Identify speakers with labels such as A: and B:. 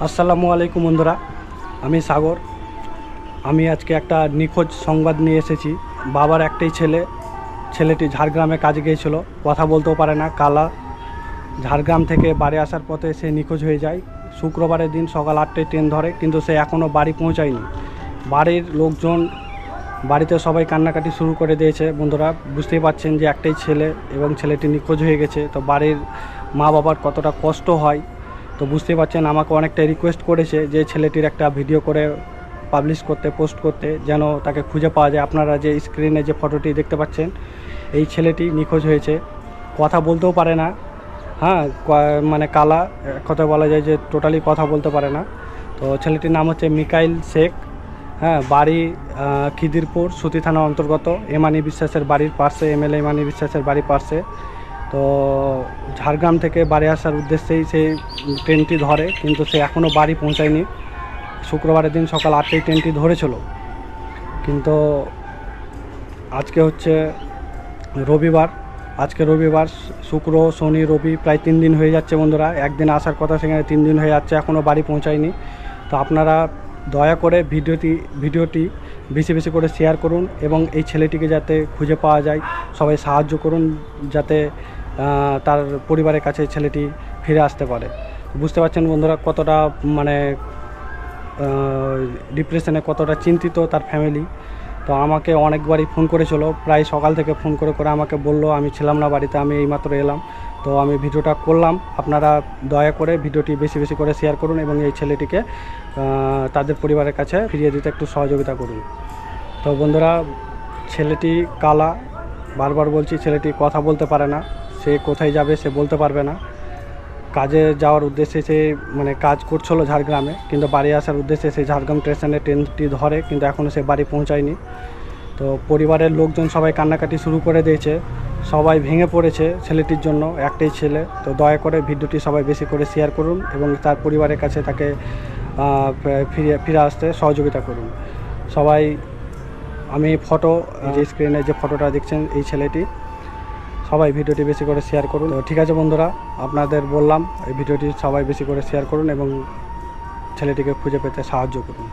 A: আসসালামু আলাইকুম বন্ধুরা, আমি সাগর। আমি আজকে একটা নিখোঁজ সংবাদ নিয়ে এসেছি। বাবার একটাই ছেলে, ছেলেটি ঝাড়গ্রামে কাজে গিয়েছিল, কথা বলতেও পারে না, কালা। ঝাড়গ্রাম থেকে বাড়ি আসার পথে সে নিখোঁজ হয়ে যায়। শুক্রবারের দিন সকাল 8টায় ট্রেন ধরে, কিন্তু সে এখনও বাড়ি পৌঁছায়নি। বাড়ির লোকজন, বাড়িতে সবাই কান্নাকাটি শুরু করে দিয়েছে। বন্ধুরা, বুঝতেই পারছেন যে একটাই ছেলে এবং ছেলেটি নিখোঁজ হয়ে গেছে, তো বাড়ির মা বাবার কতটা কষ্ট হয়। তো বুঝতেই পারছেন, আমাকে অনেকটা রিকোয়েস্ট করেছে যে ছেলেটির একটা ভিডিও করে পাবলিশ করতে, পোস্ট করতে, যেন তাকে খুঁজে পাওয়া যায়। আপনারা যে স্ক্রিনে যে ফটোটি দেখতে পাচ্ছেন, এই ছেলেটি নিখোঁজ হয়েছে, কথা বলতেও পারে না। হ্যাঁ, মানে কালা, কথা বলা যায় যে টোটালি কথা বলতে পারে না। তো ছেলেটির নাম হচ্ছে মিকাইল শেখ। হ্যাঁ, বাড়ি খিদিরপুর সুতি থানার অন্তর্গত। এমানি বিশ্বাসের বাড়ির পাশে, এমএলএ এমানি বিশ্বাসের বাড়ির পাশে। তো ঝাড়গ্রাম থেকে বাড়ি আসার উদ্দেশ্যেই সেই ট্রেনটি ধরে, কিন্তু সে এখনও বাড়ি পৌঁছায়নি। শুক্রবারের দিন সকাল 8টায় ট্রেনটি ধরেছিল, কিন্তু আজকে হচ্ছে রবিবার। আজকে রবিবার, শুক্র, শনি, রবি, প্রায় 3 দিন হয়ে যাচ্ছে বন্ধুরা। একদিন আসার কথা, সেখানে 3 দিন হয়ে যাচ্ছে, এখনও বাড়ি পৌঁছায়নি। তো আপনারা দয়া করে ভিডিওটি বেশি বেশি করে শেয়ার করুন এবং এই ছেলেটিকে যাতে খুঁজে পাওয়া যায়, সবাই সাহায্য করুন, যাতে তার পরিবারের কাছে ছেলেটি ফিরে আসতে পারে। বুঝতে পারছেন বন্ধুরা, কতটা মানে ডিপ্রেশনে, কতটা চিন্তিত তার ফ্যামিলি। তো আমাকে অনেকবারই ফোন করেছিল, প্রায় সকাল থেকে ফোন করে করে আমাকে বললো, আমি ছিলাম না বাড়িতে, আমি এইমাত্র এলাম। তো আমি ভিডিওটা করলাম। আপনারা দয়া করে ভিডিওটি বেশি বেশি করে শেয়ার করুন এবং এই ছেলেটিকে তাদের পরিবারের কাছে ফিরিয়ে দিতে একটু সহযোগিতা করুন। তো বন্ধুরা, ছেলেটি কালা, বারবার বলছি, ছেলেটি কথা বলতে পারে না। সে কোথায় যাবে সে বলতে পারবে না। কাজে যাওয়ার উদ্দেশ্যে সে মানে কাজ করছিল ঝাড়গ্রামে, কিন্তু বাড়ি আসার উদ্দেশ্যে সে ঝাড়গ্রাম স্টেশনে ট্রেনটি ধরে, কিন্তু এখনও সে বাড়ি পৌঁছায়নি। তো পরিবারের লোকজন সবাই কান্নাকাটি শুরু করে দিয়েছে, সবাই ভেঙে পড়েছে ছেলেটির জন্য, একটাই ছেলে। তো দয়া করে ভিডিওটি সবাই বেশি করে শেয়ার করুন এবং তার পরিবারের কাছে তাকে ফিরে আসতে সহযোগিতা করুন সবাই। আমি ফটো, যে স্ক্রিনে যে ফটোটা দেখছেন, এই ছেলেটি। সবাই ভিডিওটি বেশি করে শেয়ার করুন। তো ঠিক আছে বন্ধুরা, আপনাদের বললাম এই ভিডিওটি সবাই বেশি করে শেয়ার করুন এবং ছেলেটিকে খুঁজে পেতে সাহায্য করুন।